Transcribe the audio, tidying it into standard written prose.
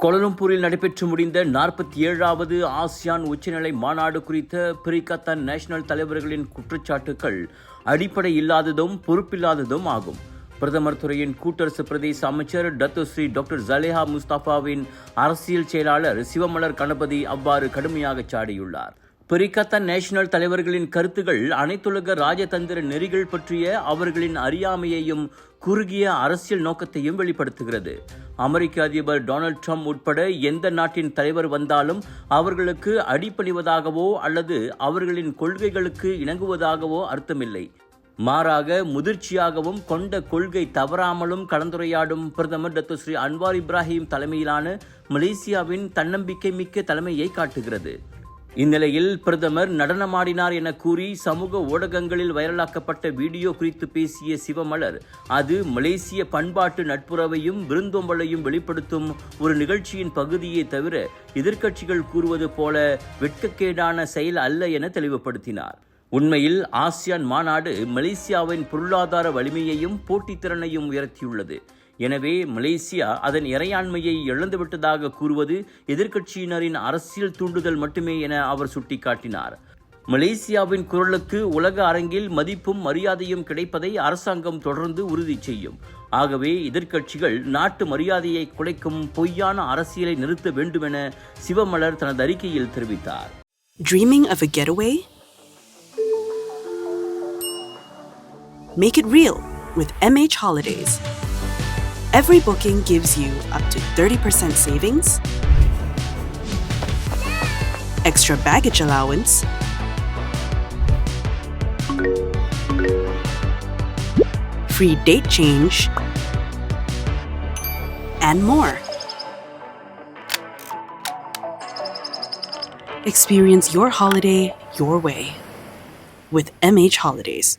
கோலாலம்பூரில் நடைபெற்று முடிந்த 47வது ஆசியான் உச்சநிலை மாநாடு குறித்த பிரிகத்தான் நேஷனல் தலைவர்களின் குற்றச்சாட்டுக்கள் அடிப்படை இல்லாததும் பொறுப்பில்லாததும் ஆகும். பிரதமர் துறையின் கூட்டரசு பிரதேச அமைச்சர் டத்தோஸ்ரீ டாக்டர் ஜலேஹா முஸ்தபாவின் அரசியல் செயலாளர் சிவமலர் கணபதி அவ்வாறு கடுமையாக சாடியுள்ளார். பிரிகத்தான் நேஷனல் தலைவர்களின் கருத்துகள் அனைத்துலக ராஜதந்திர நெறிகள் பற்றிய அவர்களின் அறியாமையையும் குறுகிய அரசியல் நோக்கத்தையும் வெளிப்படுத்துகிறது. அமெரிக்க அதிபர் டொனால்ட் ட்ரம்ப் உட்பட எந்த நாட்டின் தலைவர் வந்தாலும் அவர்களுக்கு அடிபணிவதாகவோ அல்லது அவர்களின் கொள்கைகளுக்கு இணங்குவதாகவோ அர்த்தமில்லை. மாறாக முதிர்ச்சியாகவும் கொண்ட கொள்கை தவறாமலும் கலந்துரையாடும் பிரதமர் டத்தோஸ்ரீ அன்வார் இப்ராஹிம் தலைமையிலான மலேசியாவின் தன்னம்பிக்கை மிக்க தலைமையை காட்டுகிறது. இந்நிலையில் பிரதமர் நடனமாடினார் என கூறி சமூக ஊடகங்களில் வைரலாக்கப்பட்ட வீடியோ குறித்து பேசிய சிவமலர், அது மலேசிய பண்பாட்டு நட்புறவையும் விருந்தோம்பலையும் வெளிப்படுத்தும் ஒரு நிகழ்ச்சியின் பகுதியே தவிர எதிர்க்கட்சிகள் கூறுவது போல வெட்கக்கேடான செயல் அல்ல என தெளிவுபடுத்தினார். உண்மையில் ஆசியான் மாநாடு மலேசியாவின் பொருளாதார வலிமையையும் போட்டித்திறனையும் உயர்த்தியுள்ளது. எனவே மலேசியா அதன் இறையாண்மையை இழந்துவிட்டதாக கூறுவது எதிர்க்கட்சியினரின் அரசியல் தூண்டுதல் மட்டுமே என அவர் சுட்டிக்காட்டினார். மலேசியாவின் குரலுக்கு உலக அரங்கில் மதிப்பும் மரியாதையும் கிடைப்பதை அரசாங்கம் தொடர்ந்து உறுதி செய்யும். ஆகவே எதிர்க்கட்சிகள் நாட்டு மரியாதையை குலைக்கும் பொய்யான அரசியலை நிறுத்த வேண்டும் என சிவமலர் தனது அறிக்கையில் தெரிவித்தார். Dreaming of a getaway? Make it real with MH Holidays. Every booking gives you up to 30% savings, extra baggage allowance, free date change, and more. Experience your holiday your way with MH Holidays.